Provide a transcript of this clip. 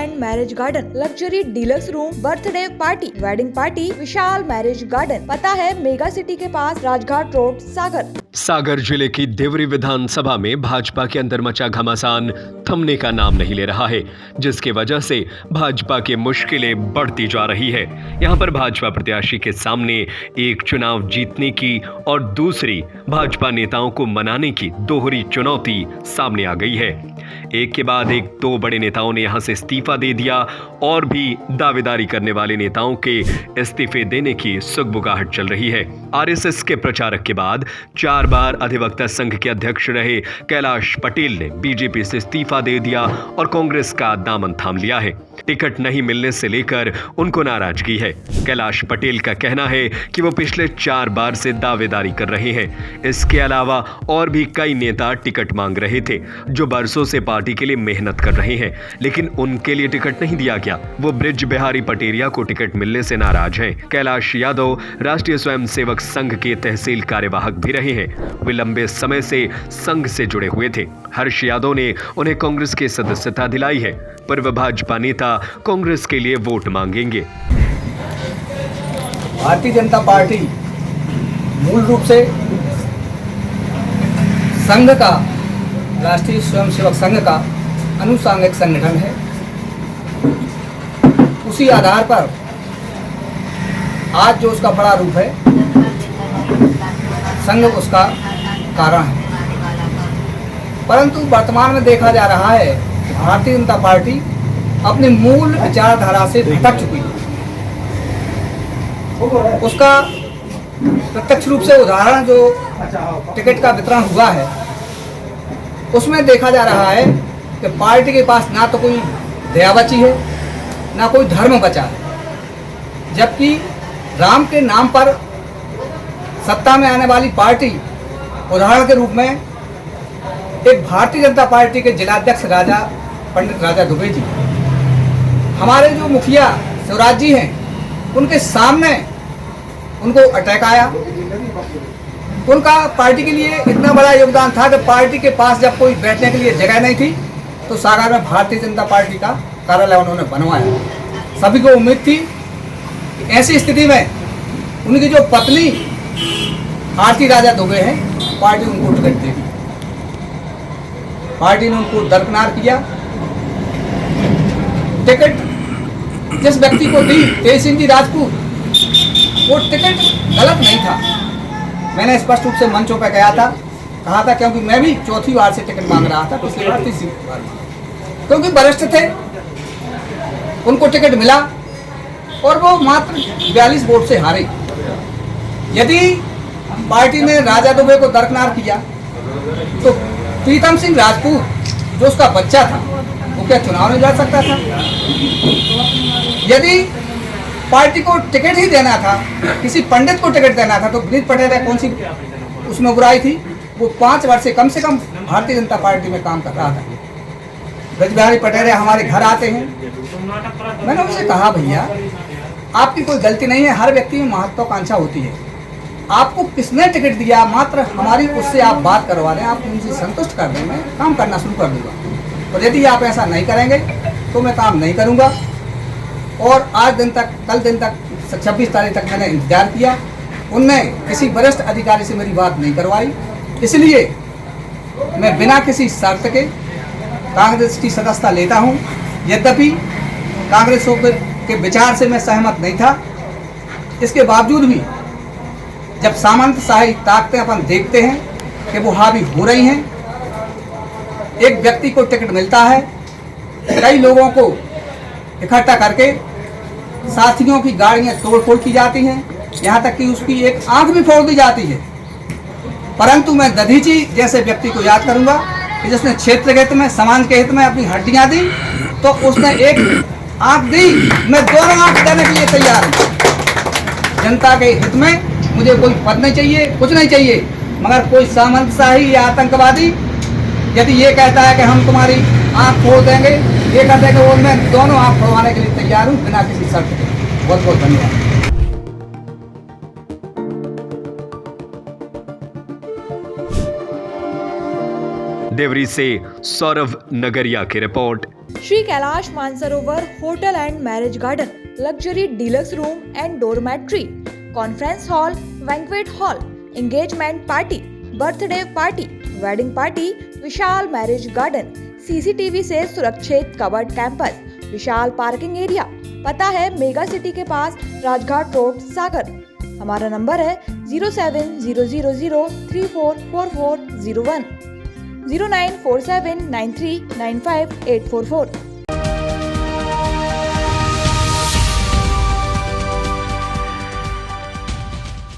And marriage garden, luxury deluxe room, birthday party, wedding party, Vishal marriage garden. पता है mega city के पास, Rajghat road, सागर। सागर जिले की देवरी विधानसभा में भाजपा के अंदर मचा घमासान थमने का नाम नहीं ले रहा है, जिसकी वजह से भाजपा की मुश्किलें बढ़ती जा रही है। यहां पर भाजपा प्रत्याशी के सामने एक चुनाव जीतने की और दूसरी भाजपा नेताओं को मनाने की दोहरी चुनौती सामने आ गई है। एक के बाद एक दो बड़े नेताओं ने यहां से इस्तीफा दे दिया और भी दावेदारी करने वाले नेताओं के इस्तीफे देने की सुगबुगाहट चल रही है। आरएसएस के प्रचारक के बाद 4 बार अधिवक्ता संघ के अध्यक्ष रहे कैलाश पटेल ने बीजेपी से इस्तीफा दे दिया और कांग्रेस का दामन थाम लिया है। टिकट नहीं मिलने से लेकर उनको नाराजगी है। कैलाश पटेल का कहना है कि वो पिछले 4 बार से दावेदारी कर रहे हैं। इसके अलावा और भी कई नेता टिकट मांग रहे थे जो बरसों से पार्टी के लिए मेहनत कर रहे हैं, लेकिन उनके लिए टिकट नहीं दिया गया। वो ब्रिज बिहारी पटेरिया को टिकट मिलने से नाराज हैं। कैलाश यादव राष्ट्रीय स्वयंसेवक संघ के तहसील कार्यवाहक भी रहे हैं। वे लंबे समय से संघ से जुड़े हुए थे। हर्ष यादव ने उन्हें कांग्रेस की सदस्यता दिलाई है, पर वह भाजपा नेता कांग्रेस के लिए वोट मांगेंगे। भारतीय जनता पार्टी मूल रूप से संघ का, राष्ट्रीय स्वयंसेवक संघ का अनुसांगिक संगठन है। उसी आधार पर आज जो उसका बड़ा रूप है, संघ उसका कारण है। परंतु वर्तमान में देखा जा रहा है कि भारतीय जनता पार्टी अपनी मूल विचारधारा से भटक चुकी है। उसका प्रत्यक्ष रूप से उदाहरण जो टिकट का वितरण हुआ है, उसमें देखा जा रहा है कि पार्टी के पास ना तो कोई दया बची है, ना कोई धर्म बचा है। जबकि राम के नाम पर सत्ता में आने वाली पार्टी, उदाहरण के रूप में एक भारतीय जनता पार्टी के जिलाध्यक्ष पंडित राजा दुबे जी, हमारे जो मुखिया शिवराज जी हैं, उनके सामने उनको अटैक आया। उनका पार्टी के लिए इतना बड़ा योगदान था कि पार्टी के पास जब कोई बैठने के लिए जगह नहीं थी तो सागर में भारतीय जनता पार्टी का कार्यालय उन्होंने बनवाया। सभी को उम्मीद थी कि ऐसी स्थिति में उनकी जो पत्नी आरती राजा दुबे हैं, पार्टी उनको टिकट देगी। पार्टी ने उनको दरकिनार किया। टिकट जिस व्यक्ति को दी, तेज सिंह जी राजपूत, वो टिकट गलत नहीं था। मैंने स्पष्ट रूप से मंचों पर कहा था क्योंकि मैं भी चौथी बार से टिकट मांग रहा था, पिछली बार तीसरी बार, क्योंकि वरिष्ठ थे, उनको टिकट मिला और वो मात्र 42 वोट से हारे। यदि पार्टी ने राजा दुबे को दरकिनार किया तो प्रीतम सिंह राजपूत जो उसका बच्चा था, वो क्या चुनाव में लड़ सकता था? यदि पार्टी को टिकट ही देना था, किसी पंडित को टिकट देना था, तो ब्रिज पटेल कौन सी उसमें बुराई थी? वो 5 वर्ष से कम भारतीय जनता पार्टी में काम कर रहा था। ब्रिज बिहारी पटेल हमारे घर आते हैं। मैंने उनसे कहा, भैया आपकी कोई गलती नहीं है, हर व्यक्ति में महत्वाकांक्षा होती है। आपको किसने टिकट दिया? मात्र हमारी उससे आप बात करवा रहे हैं, आप उनसे संतुष्ट कर दें, मैं काम करना शुरू कर दूंगा। और यदि आप ऐसा नहीं करेंगे तो मैं काम नहीं करूंगा। और आज दिन तक, कल दिन तक, 26 तारीख तक मैंने इंतजार किया। उनने किसी वरिष्ठ अधिकारी से मेरी बात नहीं करवाई। इसलिए मैं बिना किसी शर्त के कांग्रेस की सदस्यता लेता हूं। यद्यपि कांग्रेस के विचार से मैं सहमत नहीं था, इसके बावजूद भी जब सामंतशाही ताकतें अपन देखते हैं कि वो हावी हो रही हैं, एक व्यक्ति को टिकट मिलता है, कई लोगों को इकट्ठा करके साथियों की गाड़ियां तोड़-फोड़ की जाती हैं, यहाँ तक कि उसकी एक आंख भी फोड़ दी जाती है। परंतु मैं दधीची जैसे व्यक्ति को याद करूंगा कि जिसने क्षेत्र के हित में, समाज के हित में अपनी हड्डियां दी, तो उसने एक आंख दी, मैं दोनों आंख देने के लिए तैयार हूँ। जनता के हित में मुझे कोई पद नहीं चाहिए, कुछ नहीं चाहिए, मगर कोई सामंतशाही या आतंकवादी यदि ये कहता है कि हम तुम्हारी आंख फोड़ देंगे, ये कहते हैं कि वो मैं दोनों आंख फोड़वाने के लिए तैयार हूँ बिना किसी शर्त के। बहुत बहुत धन्यवाद। देवरी से सौरभ नगरिया की report. Shri Kailash Mansarovar hotel and marriage garden, luxury deluxe room and dormitory, conference hall, banquet hall, engagement party, birthday party, wedding party, Vishal marriage garden, CCTV से सुरक्षित कवर्ड कैंपस, विशाल पार्किंग एरिया। पता है मेगा सिटी के पास, राजघाट रोड, सागर। हमारा number है 07000344401, 09479395844।